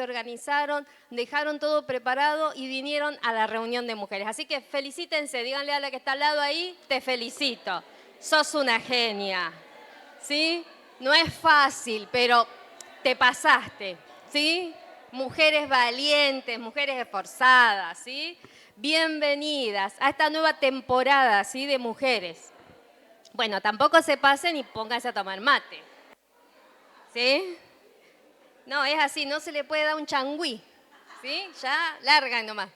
organizaron, dejaron todo preparado y vinieron a la reunión de mujeres. Así que felicítense, díganle a la que está al lado ahí, te felicito, sos una genia, ¿sí? No es fácil, pero te pasaste, ¿sí? Mujeres valientes, mujeres esforzadas, ¿sí? Bienvenidas a esta nueva temporada, ¿sí? De mujeres. Bueno, tampoco se pasen y pónganse a tomar mate, ¿sí? No, es así, no se le puede dar un changüí, ¿sí? Ya largan nomás.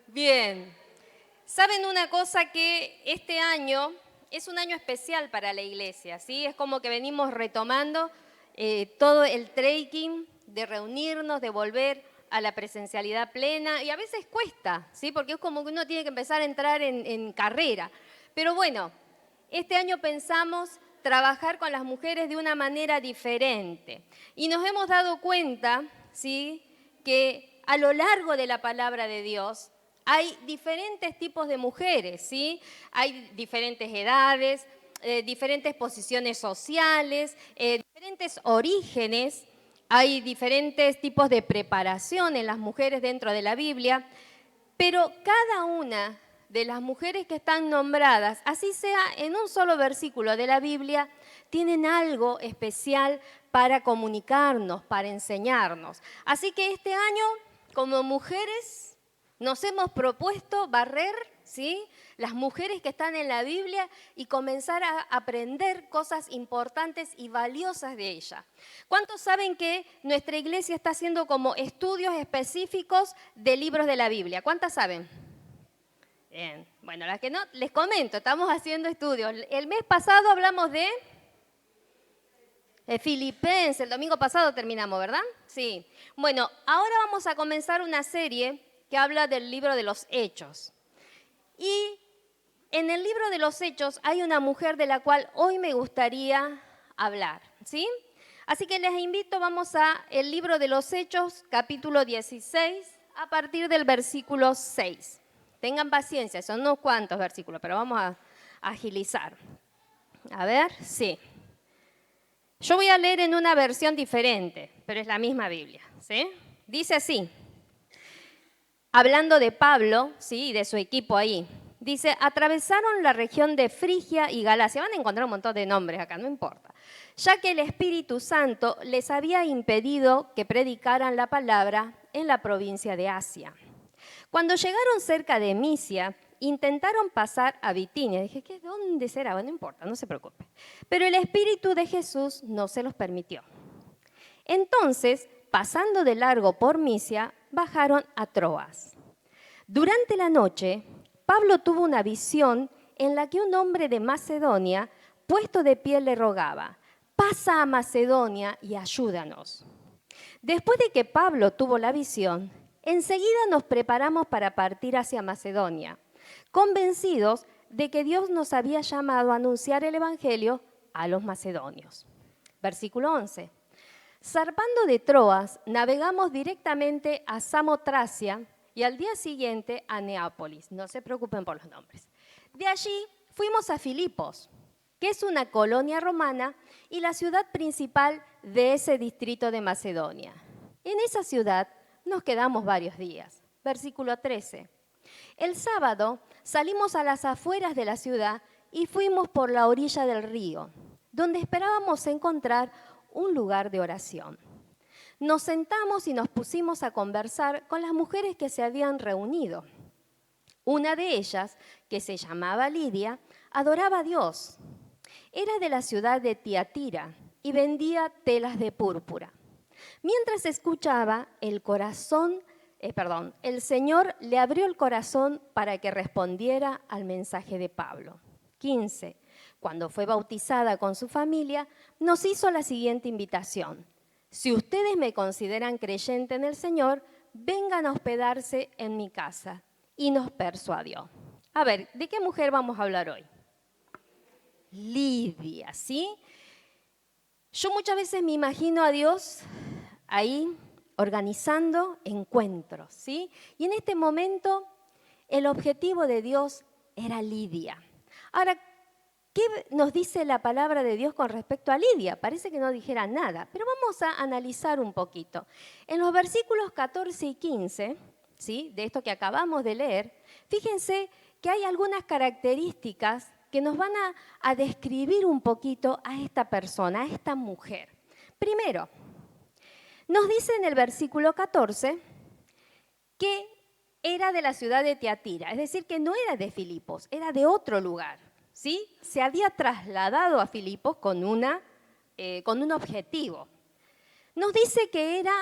Bien. ¿Saben una cosa? Que este año es un año especial para la iglesia, ¿sí? Es como que venimos retomando todo el trekking de reunirnos, de volver a la presencialidad plena, y a veces cuesta, ¿sí? Porque es como que uno tiene que empezar a entrar en carrera. Pero bueno, este año pensamos trabajar con las mujeres de una manera diferente. Y nos hemos dado cuenta, ¿sí?, que a lo largo de la palabra de Dios hay diferentes tipos de mujeres, ¿sí? Hay diferentes edades, diferentes posiciones sociales, diferentes orígenes, hay diferentes tipos de preparación en las mujeres dentro de la Biblia, pero cada una de las mujeres que están nombradas, así sea en un solo versículo de la Biblia, tienen algo especial para comunicarnos, para enseñarnos. Así que este año, como mujeres, nos hemos propuesto barrer, ¿sí?, las mujeres que están en la Biblia y comenzar a aprender cosas importantes y valiosas de ella. ¿Cuántos saben que nuestra iglesia está haciendo como estudios específicos de libros de la Biblia? ¿Cuántas saben? Bien, bueno, las que no, les comento, estamos haciendo estudios. El mes pasado hablamos de Filipenses, el domingo pasado terminamos, ¿verdad? Sí. Bueno, ahora vamos a comenzar una serie que habla del libro de los Hechos. Y en el libro de los Hechos hay una mujer de la cual hoy me gustaría hablar, ¿sí? Así que les invito, vamos a el libro de los Hechos, capítulo 16, a partir del versículo 6. Tengan paciencia, son unos cuantos versículos, pero vamos a agilizar. A ver, sí. Yo voy a leer en una versión diferente, pero es la misma Biblia, ¿sí? Dice así, hablando de Pablo, ¿sí?, y de su equipo ahí. Dice, atravesaron la región de Frigia y Galacia. Van a encontrar un montón de nombres acá, no importa. Ya que el Espíritu Santo les había impedido que predicaran la palabra en la provincia de Asia. Cuando llegaron cerca de Misia, intentaron pasar a Bitinia. Dije, ¿qué? ¿Dónde será? Bueno, no importa, no se preocupe. Pero el Espíritu de Jesús no se los permitió. Entonces, pasando de largo por Misia, bajaron a Troas. Durante la noche, Pablo tuvo una visión en la que un hombre de Macedonia, puesto de pie, le rogaba, pasa a Macedonia y ayúdanos. Después de que Pablo tuvo la visión, enseguida nos preparamos para partir hacia Macedonia, convencidos de que Dios nos había llamado a anunciar el Evangelio a los macedonios. Versículo 11. Zarpando de Troas, navegamos directamente a Samotracia y al día siguiente a Neápolis. No se preocupen por los nombres. De allí fuimos a Filipos, que es una colonia romana y la ciudad principal de ese distrito de Macedonia. En esa ciudad nos quedamos varios días. Versículo 13. El sábado salimos a las afueras de la ciudad y fuimos por la orilla del río, donde esperábamos encontrar un lugar de oración. Nos sentamos y nos pusimos a conversar con las mujeres que se habían reunido. Una de ellas, que se llamaba Lidia, adoraba a Dios. Era de la ciudad de Tiatira y vendía telas de púrpura. Mientras escuchaba, el Señor le abrió el corazón para que respondiera al mensaje de Pablo. 15. Cuando fue bautizada con su familia, nos hizo la siguiente invitación. Si ustedes me consideran creyente en el Señor, vengan a hospedarse en mi casa. Y nos persuadió. A ver, ¿de qué mujer vamos a hablar hoy? Lidia, ¿sí? Yo muchas veces me imagino a Dios ahí organizando encuentros, ¿sí? Y en este momento el objetivo de Dios era Lidia. Ahora, ¿qué nos dice la palabra de Dios con respecto a Lidia? Parece que no dijera nada, pero vamos a analizar un poquito. En los versículos 14 y 15, ¿sí?, de esto que acabamos de leer, fíjense que hay algunas características que nos van a describir un poquito a esta persona, a esta mujer. Primero, nos dice en el versículo 14 que era de la ciudad de Tiatira, es decir, que no era de Filipos, era de otro lugar, ¿sí? Se había trasladado a Filipos con un objetivo. Nos dice que era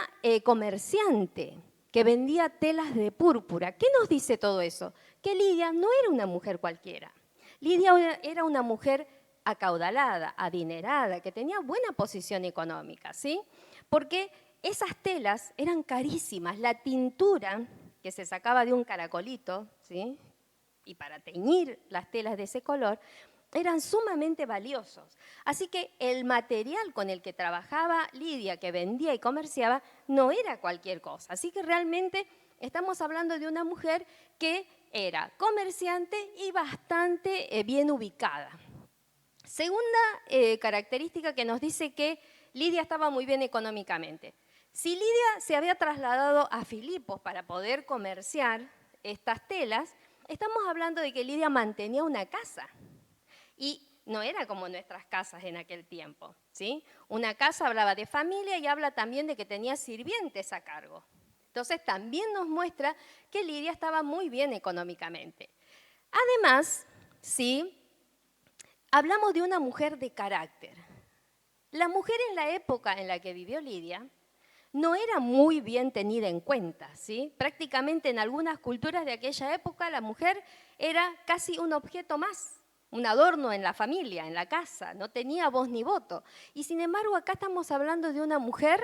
comerciante, que vendía telas de púrpura. ¿Qué nos dice todo eso? Que Lidia no era una mujer cualquiera. Lidia era una mujer acaudalada, adinerada, que tenía buena posición económica, ¿sí? Porque esas telas eran carísimas. La tintura que se sacaba de un caracolito, ¿sí?, y para teñir las telas de ese color, eran sumamente valiosos. Así que el material con el que trabajaba Lidia, que vendía y comerciaba, no era cualquier cosa. Así que realmente estamos hablando de una mujer que era comerciante y bastante bien ubicada. Segunda característica que nos dice que Lidia estaba muy bien económicamente. Si Lidia se había trasladado a Filipos para poder comerciar estas telas, estamos hablando de que Lidia mantenía una casa. Y no era como nuestras casas en aquel tiempo, ¿sí? Una casa hablaba de familia y habla también de que tenía sirvientes a cargo. Entonces también nos muestra que Lidia estaba muy bien económicamente. Además, ¿sí?, hablamos de una mujer de carácter. La mujer en la época en la que vivió Lidia no era muy bien tenida en cuenta, ¿sí? Prácticamente en algunas culturas de aquella época la mujer era casi un objeto más, un adorno en la familia, en la casa, no tenía voz ni voto. Y sin embargo acá estamos hablando de una mujer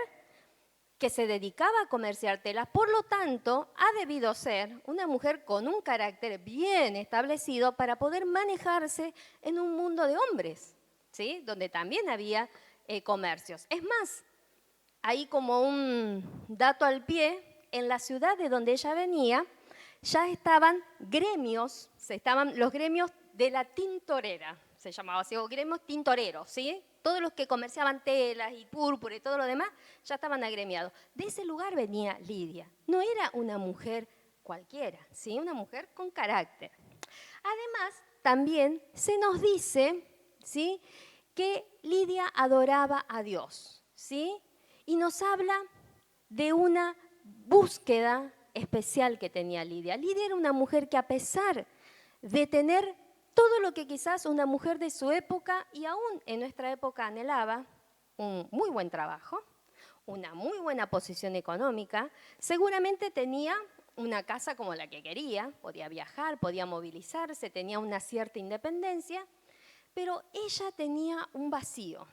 que se dedicaba a comerciar telas, por lo tanto ha debido ser una mujer con un carácter bien establecido para poder manejarse en un mundo de hombres, ¿sí?, donde también había comercios. Es más, ahí como un dato al pie, en la ciudad de donde ella venía ya estaban gremios, los gremios de la tintorera, se llamaba así, o gremios tintoreros, ¿sí? Todos los que comerciaban telas y púrpura y todo lo demás ya estaban agremiados. De ese lugar venía Lidia. No era una mujer cualquiera, ¿sí?, una mujer con carácter. Además, también se nos dice, ¿sí?, que Lidia adoraba a Dios, ¿sí?, y nos habla de una búsqueda especial que tenía Lidia. Lidia era una mujer que, a pesar de tener todo lo que quizás una mujer de su época y aún en nuestra época anhelaba, un muy buen trabajo, una muy buena posición económica, seguramente tenía una casa como la que quería, podía viajar, podía movilizarse, tenía una cierta independencia, pero ella tenía un vacío.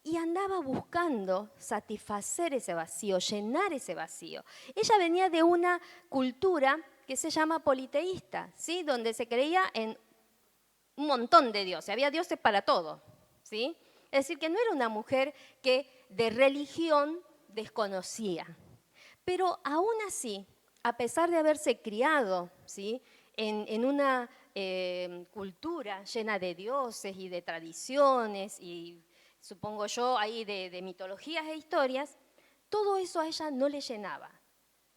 Y andaba buscando satisfacer ese vacío, llenar ese vacío. Ella venía de una cultura que se llama politeísta, ¿sí?, donde se creía en un montón de dioses, había dioses para todo, ¿sí? Es decir, que no era una mujer que de religión desconocía. Pero aún así, a pesar de haberse criado, ¿sí?, en una cultura llena de dioses y de tradiciones y supongo yo ahí de mitologías e historias, todo eso a ella no le llenaba.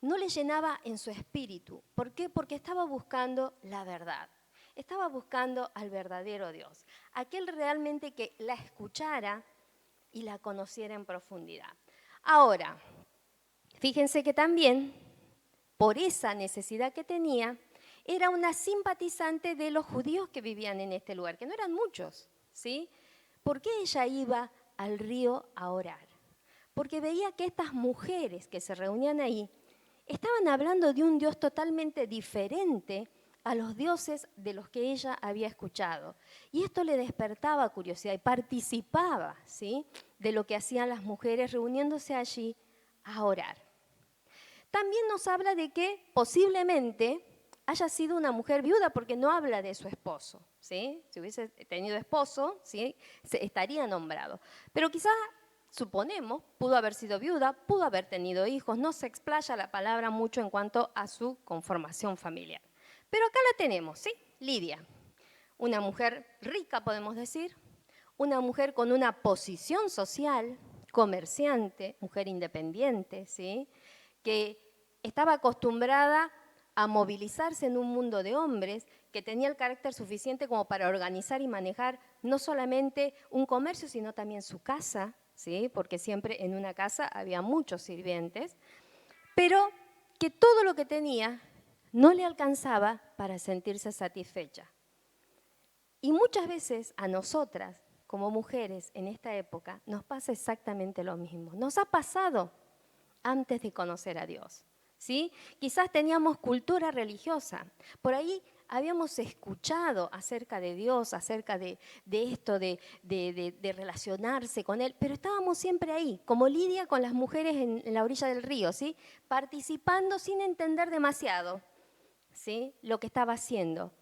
No le llenaba en su espíritu. ¿Por qué? Porque estaba buscando la verdad. Estaba buscando al verdadero Dios, aquel realmente que la escuchara y la conociera en profundidad. Ahora, fíjense que también, por esa necesidad que tenía, era una simpatizante de los judíos que vivían en este lugar, que no eran muchos, ¿sí? ¿Por qué ella iba al río a orar? Porque veía que estas mujeres que se reunían ahí estaban hablando de un Dios totalmente diferente a los dioses de los que ella había escuchado. Y esto le despertaba curiosidad y participaba, ¿sí?, de lo que hacían las mujeres reuniéndose allí a orar. También nos habla de que posiblemente haya sido una mujer viuda, porque no habla de su esposo, ¿sí? Si hubiese tenido esposo, ¿sí?, estaría nombrado. Pero quizás, suponemos, pudo haber sido viuda, pudo haber tenido hijos, no se explaya la palabra mucho en cuanto a su conformación familiar. Pero acá la tenemos, ¿sí? Lidia, una mujer rica, podemos decir, una mujer con una posición social, comerciante, mujer independiente, ¿sí? Que estaba acostumbrada a movilizarse en un mundo de hombres, que tenía el carácter suficiente como para organizar y manejar no solamente un comercio, sino también su casa, ¿sí? Porque siempre en una casa había muchos sirvientes, pero que todo lo que tenía no le alcanzaba para sentirse satisfecha. Y muchas veces a nosotras, como mujeres en esta época, nos pasa exactamente lo mismo. Nos ha pasado antes de conocer a Dios, ¿sí? Quizás teníamos cultura religiosa, por ahí habíamos escuchado acerca de Dios, acerca de esto, de relacionarse con Él, pero estábamos siempre ahí, como Lidia con las mujeres en la orilla del río, ¿sí? Participando sin entender demasiado, ¿sí? Lo que estaba haciendo,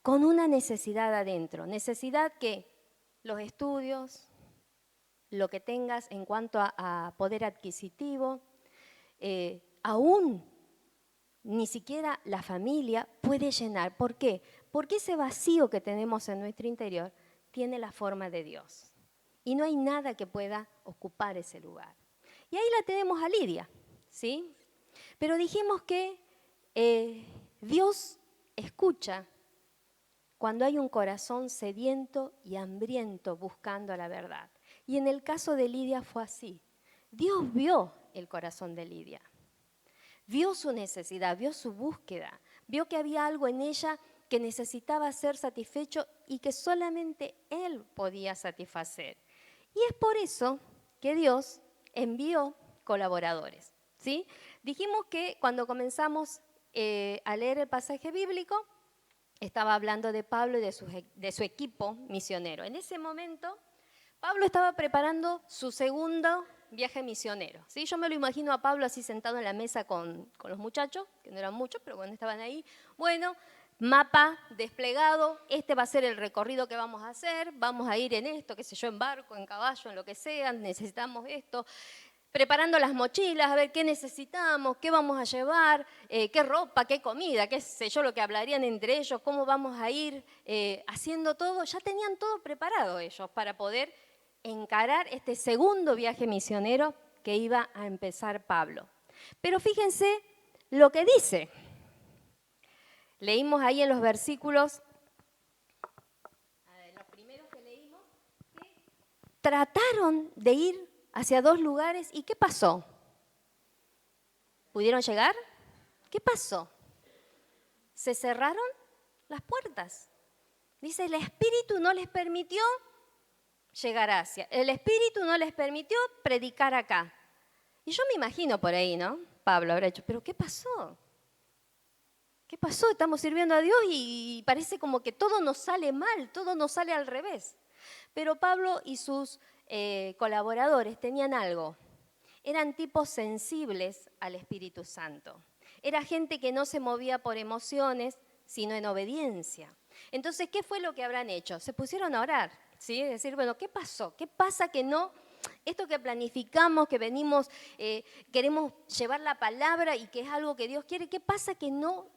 con una necesidad adentro, necesidad que los estudios, lo que tengas en cuanto a poder adquisitivo, aún ni siquiera la familia puede llenar. ¿Por qué? Porque ese vacío que tenemos en nuestro interior tiene la forma de Dios. Y no hay nada que pueda ocupar ese lugar. Y ahí la tenemos a Lidia, ¿sí? Pero dijimos que Dios escucha cuando hay un corazón sediento y hambriento buscando la verdad. Y en el caso de Lidia fue así. Dios vio el corazón de Lidia, vio su necesidad, vio su búsqueda, vio que había algo en ella que necesitaba ser satisfecho y que solamente Él podía satisfacer. Y es por eso que Dios envió colaboradores, ¿sí? Dijimos que cuando comenzamos a leer el pasaje bíblico, estaba hablando de Pablo y de su equipo misionero. En ese momento, Pablo estaba preparando su segundo viaje misionero, ¿sí? Yo me lo imagino a Pablo así sentado en la mesa con los muchachos, que no eran muchos, pero bueno, estaban ahí. Bueno, mapa desplegado, este va a ser el recorrido que vamos a hacer, vamos a ir en esto, qué sé yo, en barco, en caballo, en lo que sea, necesitamos esto. Preparando las mochilas, a ver qué necesitamos, qué vamos a llevar, qué ropa, qué comida, qué sé yo, lo que hablarían entre ellos, cómo vamos a ir haciendo todo. Ya tenían todo preparado ellos para poder encarar este segundo viaje misionero que iba a empezar Pablo. Pero fíjense lo que dice. Leímos ahí en los versículos, los primeros que leímos, que trataron de ir hacia dos lugares. ¿Y qué pasó? ¿Pudieron llegar? ¿Qué pasó? Se cerraron las puertas. Dice, el Espíritu no les permitió llegar hacia. El Espíritu no les permitió predicar acá. Y yo me imagino por ahí, ¿no? Pablo habrá dicho, ¿pero qué pasó? ¿Qué pasó? Estamos sirviendo a Dios y parece como que todo nos sale mal, todo nos sale al revés. Pero Pablo y sus colaboradores tenían algo. Eran tipos sensibles al Espíritu Santo. Era gente que no se movía por emociones, sino en obediencia. Entonces, ¿qué fue lo que habrán hecho? Se pusieron a orar, ¿sí? Es decir, bueno, ¿qué pasó? ¿Qué pasa que no? Esto que planificamos, que venimos, queremos llevar la palabra y que es algo que Dios quiere, ¿qué pasa que no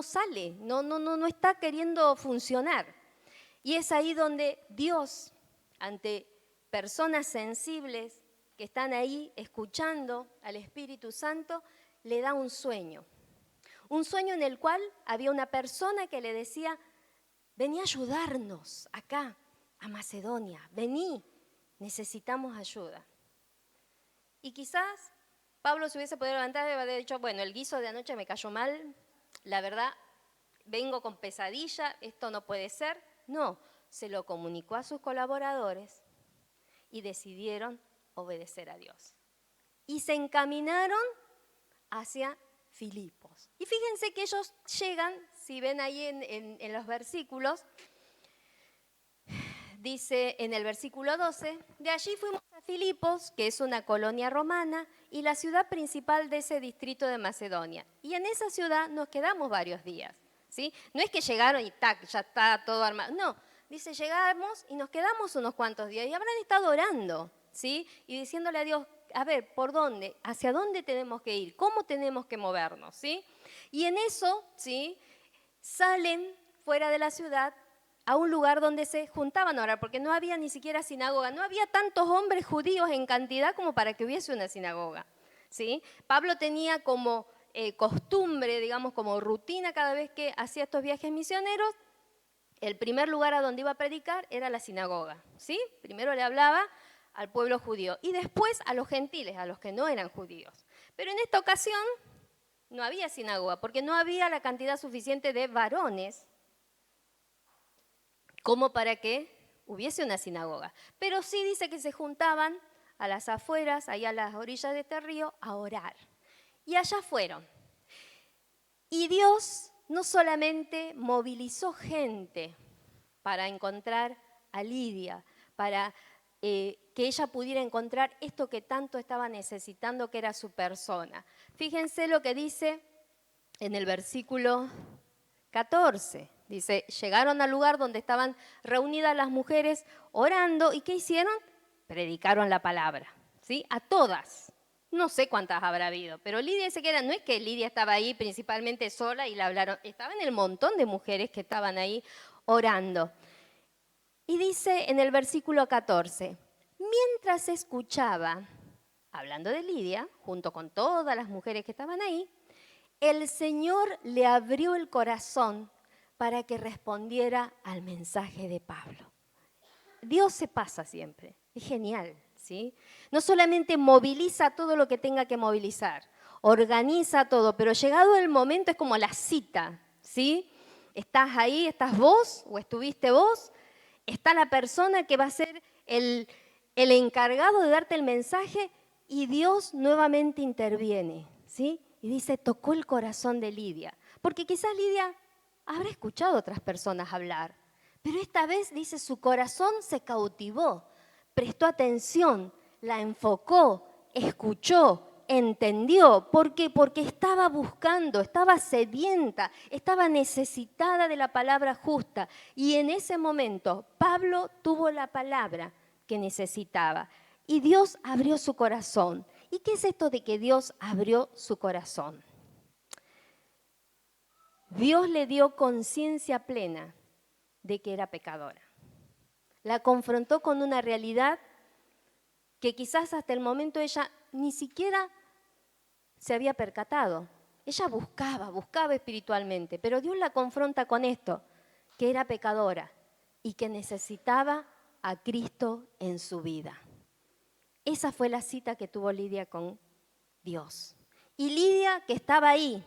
sale? No está queriendo funcionar. Y es ahí donde Dios, ante personas sensibles que están ahí escuchando al Espíritu Santo, le da un sueño. Un sueño en el cual había una persona que le decía, vení a ayudarnos acá, a Macedonia, vení, necesitamos ayuda. Y quizás Pablo se hubiese podido levantar y haber dicho, bueno, el guiso de anoche me cayó mal, la verdad, vengo con pesadilla, esto no puede ser. No, se lo comunicó a sus colaboradores y decidieron obedecer a Dios. Y se encaminaron hacia Filipos. Y fíjense que ellos llegan, si ven ahí en los versículos, dice en el versículo 12, de allí fuimos a Filipos, que es una colonia romana, y la ciudad principal de ese distrito de Macedonia. Y en esa ciudad nos quedamos varios días, ¿sí? No es que llegaron y tac, ya está todo armado. No, dice, llegamos y nos quedamos unos cuantos días y habrán estado orando, ¿sí? Y diciéndole a Dios, a ver, ¿por dónde? ¿Hacia dónde tenemos que ir? ¿Cómo tenemos que movernos? ¿Sí? Y en eso, ¿sí? Salen fuera de la ciudad a un lugar donde se juntaban a orar, porque no había ni siquiera sinagoga, no había tantos hombres judíos en cantidad como para que hubiese una sinagoga, ¿sí? Pablo tenía como costumbre, digamos, como rutina cada vez que hacía estos viajes misioneros, el primer lugar a donde iba a predicar era la sinagoga, ¿sí? Primero le hablaba al pueblo judío y después a los gentiles, a los que no eran judíos. Pero en esta ocasión no había sinagoga, porque no había la cantidad suficiente de varones como para que hubiese una sinagoga. Pero sí dice que se juntaban a las afueras, ahí a las orillas de este río, a orar. Y allá fueron. Y Dios no solamente movilizó gente para encontrar a Lidia, para que ella pudiera encontrar esto que tanto estaba necesitando, que era su persona. Fíjense lo que dice en el versículo 14. Dice, llegaron al lugar donde estaban reunidas las mujeres orando, ¿y qué hicieron? Predicaron la palabra, ¿sí? A todas. No sé cuántas habrá habido, pero Lidia dice que era, no es que Lidia estaba ahí principalmente sola y la hablaron, estaban el montón de mujeres que estaban ahí orando. Y dice en el versículo 14, mientras escuchaba, hablando de Lidia, junto con todas las mujeres que estaban ahí, el Señor le abrió el corazón para que respondiera al mensaje de Pablo. Dios se pasa siempre, es genial, ¿sí? No solamente moviliza todo lo que tenga que movilizar, organiza todo, pero llegado el momento es como la cita, ¿sí? Estás ahí, estás vos o estuviste vos, está la persona que va a ser el encargado de darte el mensaje y Dios nuevamente interviene, ¿sí? Y dice, tocó el corazón de Lidia, porque quizás Lidia habrá escuchado a otras personas hablar, pero esta vez, dice, su corazón se cautivó, prestó atención, la enfocó, escuchó, entendió. ¿Por qué? Porque estaba buscando, estaba sedienta, estaba necesitada de la palabra justa. Y en ese momento Pablo tuvo la palabra que necesitaba. Y Dios abrió su corazón. ¿Y qué es esto de que Dios abrió su corazón? Dios le dio conciencia plena de que era pecadora. La confrontó con una realidad que quizás hasta el momento ella ni siquiera se había percatado. Ella buscaba espiritualmente, pero Dios la confronta con esto, que era pecadora y que necesitaba a Cristo en su vida. Esa fue la cita que tuvo Lidia con Dios. Y Lidia, que estaba ahí,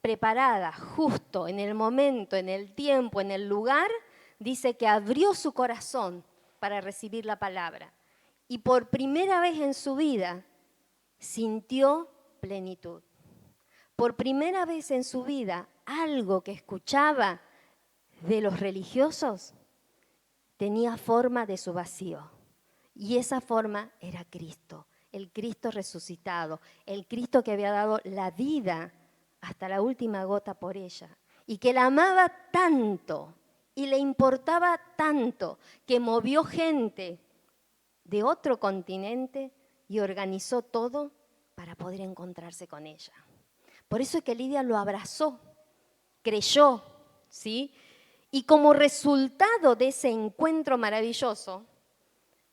preparada, justo en el momento, en el tiempo, en el lugar, dice que abrió su corazón para recibir la palabra. Y por primera vez en su vida sintió plenitud. Por primera vez en su vida, algo que escuchaba de los religiosos tenía forma de su vacío. Y esa forma era Cristo, el Cristo resucitado, el Cristo que había dado la vida hasta la última gota por ella, y que la amaba tanto y le importaba tanto que movió gente de otro continente y organizó todo para poder encontrarse con ella. Por eso es que Lidia lo abrazó, creyó, ¿sí? Y como resultado de ese encuentro maravilloso,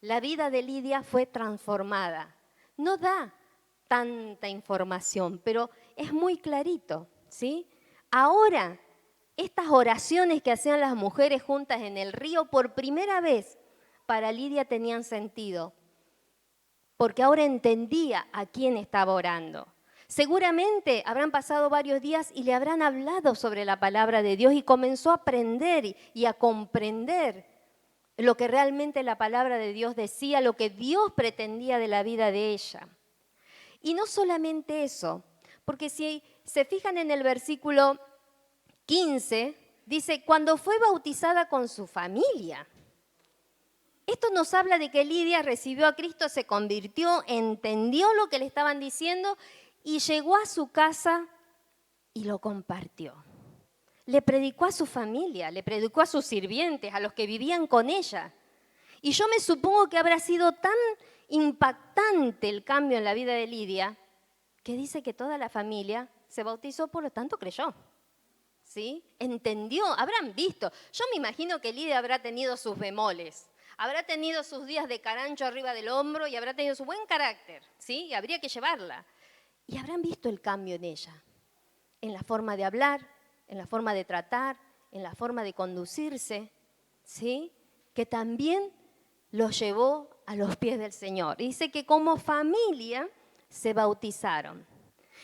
la vida de Lidia fue transformada. No da tanta información, pero es muy clarito, ¿sí? Ahora, estas oraciones que hacían las mujeres juntas en el río, por primera vez para Lidia tenían sentido, porque ahora entendía a quién estaba orando. Seguramente habrán pasado varios días y le habrán hablado sobre la palabra de Dios y comenzó a aprender y a comprender lo que realmente la palabra de Dios decía, lo que Dios pretendía de la vida de ella. Y no solamente eso, porque si se fijan en el versículo 15, dice, cuando fue bautizada con su familia. Esto nos habla de que Lidia recibió a Cristo, se convirtió, entendió lo que le estaban diciendo y llegó a su casa y lo compartió. Le predicó a su familia, le predicó a sus sirvientes, a los que vivían con ella. Y yo me supongo que habrá sido tan impactante el cambio en la vida de Lidia que dice que toda la familia se bautizó, por lo tanto creyó. ¿sí? Entendió, habrán visto. Yo me imagino que Lidia habrá tenido sus bemoles, habrá tenido sus días de carancho arriba del hombro y habrá tenido su buen carácter, ¿sí? Y habría que llevarla. Y habrán visto el cambio en ella, en la forma de hablar, en la forma de tratar, en la forma de conducirse, ¿sí? Que también los llevó a los pies del Señor. Dice que como familia se bautizaron.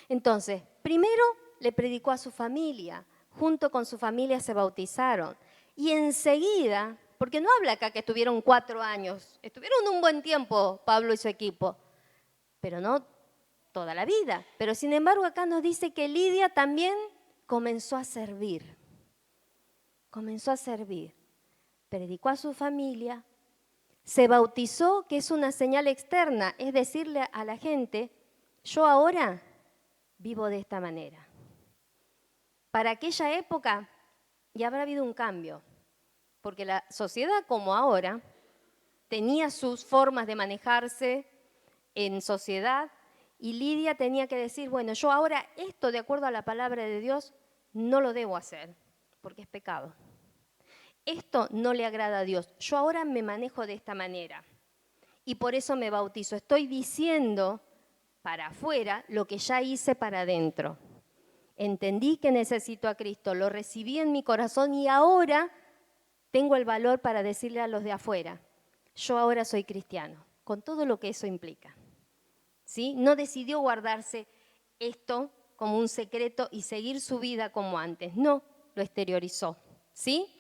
Entonces, primero le predicó a su familia, junto con su familia se bautizaron. Y enseguida, porque no habla acá que estuvieron 4 años, estuvieron un buen tiempo Pablo y su equipo, pero no toda la vida. Pero sin embargo acá nos dice que Lidia también comenzó a servir. Comenzó a servir. Predicó a su familia, se bautizó, que es una señal externa, es decirle a la gente, yo ahora vivo de esta manera. Para aquella época ya habrá habido un cambio, porque la sociedad como ahora tenía sus formas de manejarse en sociedad y Lidia tenía que decir, bueno, yo ahora esto de acuerdo a la palabra de Dios no lo debo hacer, porque es pecado. Esto no le agrada a Dios. Yo ahora me manejo de esta manera y por eso me bautizo. Estoy diciendo para afuera lo que ya hice para adentro. Entendí que necesito a Cristo, lo recibí en mi corazón y ahora tengo el valor para decirle a los de afuera, yo ahora soy cristiano, con todo lo que eso implica. ¿Sí? No decidió guardarse esto como un secreto y seguir su vida como antes, no, lo exteriorizó. ¿Sí?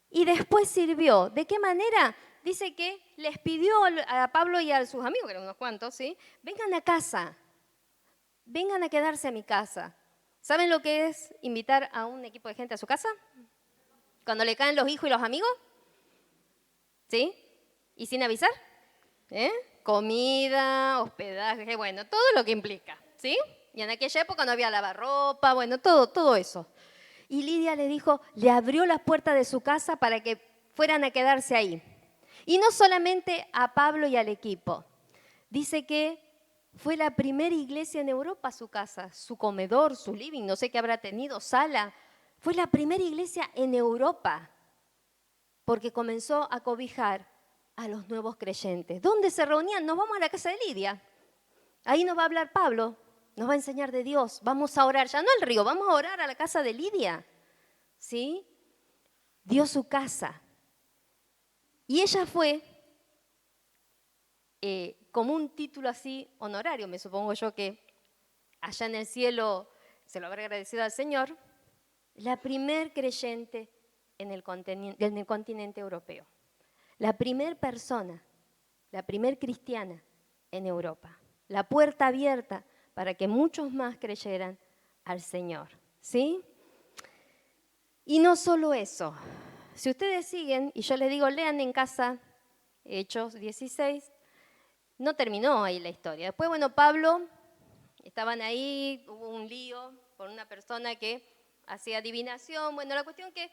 Y después sirvió. ¿De qué manera? Dice que les pidió a Pablo y a sus amigos, que eran unos cuantos, ¿sí? Vengan a casa, vengan a quedarse a mi casa. ¿Saben lo que es invitar a un equipo de gente a su casa? Cuando le caen los hijos y los amigos, ¿sí? Y sin avisar, ¿eh? Comida, hospedaje, bueno, todo lo que implica, ¿sí? Y en aquella época no había lavarropa, bueno, todo eso. Y Lidia le dijo, le abrió las puertas de su casa para que fueran a quedarse ahí. Y no solamente a Pablo y al equipo. Dice que fue la primera iglesia en Europa su casa, su comedor, su living, no sé qué habrá tenido, sala. Fue la primera iglesia en Europa porque comenzó a cobijar a los nuevos creyentes. ¿Dónde se reunían? Nos vamos a la casa de Lidia. Ahí nos va a hablar Pablo, nos va a enseñar de Dios. Vamos a orar, ya no al río, vamos a orar a la casa de Lidia. ¿Sí? Dio su casa. Y ella fue como un título así honorario, me supongo yo que allá en el cielo se lo habrá agradecido al Señor, la primer creyente en el continente europeo. La primer persona, la primer cristiana en Europa. La puerta abierta para que muchos más creyeran al Señor. ¿Sí? Y no solo eso. Si ustedes siguen, y yo les digo, lean en casa Hechos 16, no terminó ahí la historia. Después, bueno, Pablo, estaban ahí, hubo un lío con una persona que hacía adivinación. Bueno, la cuestión es que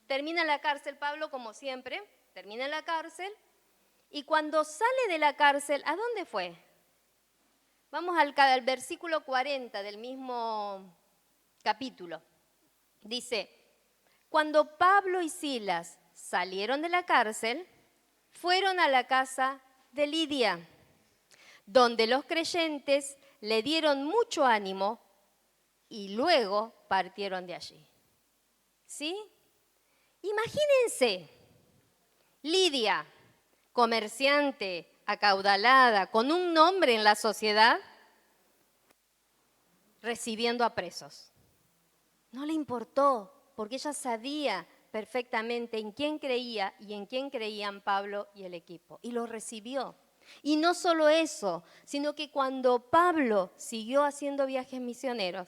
termina en la cárcel Pablo, como siempre, termina en la cárcel, y cuando sale de la cárcel, ¿a dónde fue? Vamos al versículo 40 del mismo capítulo. Dice, cuando Pablo y Silas salieron de la cárcel, fueron a la casa de Lidia, donde los creyentes le dieron mucho ánimo y luego partieron de allí. ¿Sí? Imagínense, Lidia, comerciante, acaudalada, con un nombre en la sociedad, recibiendo a presos. No le importó, porque ella sabía perfectamente en quién creía y en quién creían Pablo y el equipo, y lo recibió. Y no solo eso, sino que cuando Pablo siguió haciendo viajes misioneros,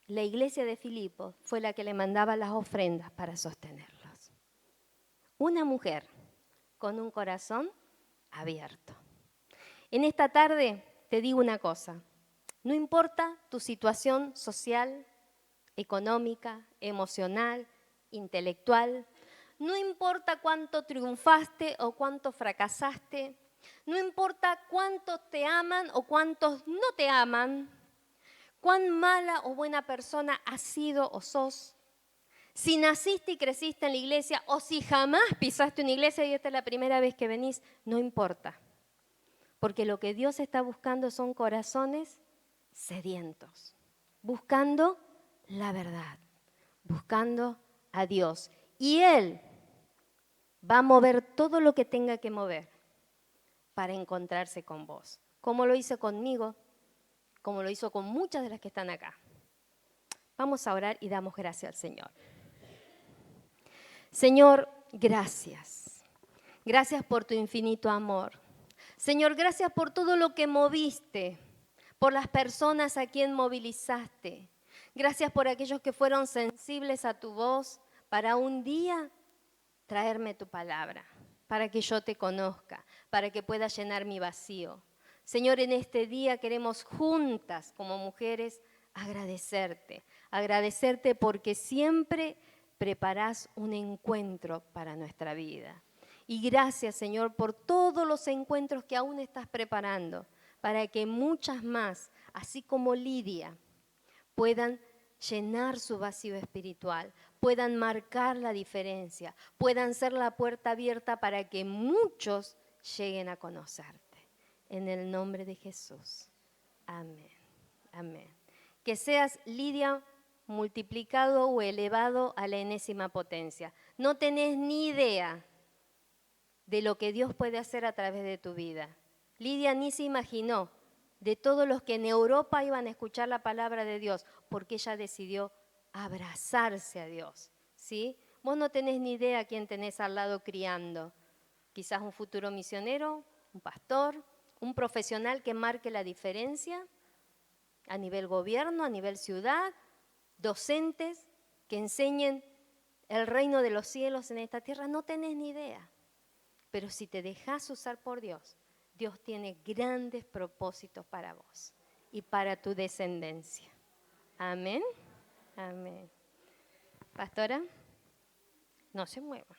la iglesia de Filipos fue la que le mandaba las ofrendas para sostenerlos. Una mujer con un corazón abierto. En esta tarde te digo una cosa, no importa tu situación social, económica, emocional, intelectual, no importa cuánto triunfaste o cuánto fracasaste, no importa cuántos te aman o cuántos no te aman, cuán mala o buena persona has sido o sos, Si naciste y creciste en la iglesia o si jamás pisaste una iglesia y esta es la primera vez que venís, no importa. Porque lo que Dios está buscando son corazones sedientos, buscando la verdad, buscando a Dios. Y Él va a mover todo lo que tenga que mover para encontrarse con vos, como lo hizo conmigo, como lo hizo con muchas de las que están acá. Vamos a orar y damos gracias al Señor. Señor, gracias. Gracias por tu infinito amor. Señor, gracias por todo lo que moviste, por las personas a quien movilizaste. Gracias por aquellos que fueron sensibles a tu voz para un día traerme tu palabra, para que yo te conozca, para que pueda llenar mi vacío. Señor, en este día queremos juntas como mujeres agradecerte porque siempre preparás un encuentro para nuestra vida. Y gracias, Señor, por todos los encuentros que aún estás preparando, para que muchas más, así como Lidia, puedan llenar su vacío espiritual, puedan marcar la diferencia, puedan ser la puerta abierta para que muchos lleguen a conocerte. En el nombre de Jesús. Amén. Amén. Que seas, Lidia, multiplicado o elevado a la enésima potencia. No tenés ni idea de lo que Dios puede hacer a través de tu vida. Lidia ni se imaginó de todos los que en Europa iban a escuchar la palabra de Dios, porque ella decidió abrazarse a Dios, ¿sí? Vos no tenés ni idea quién tenés al lado criando. Quizás un futuro misionero, un pastor, un profesional que marque la diferencia a nivel gobierno, a nivel ciudad, docentes que enseñen el reino de los cielos en esta tierra. No tenés ni idea. Pero si te dejás usar por Dios, Dios tiene grandes propósitos para vos y para tu descendencia. Amén. Amén. Pastora, no se mueva.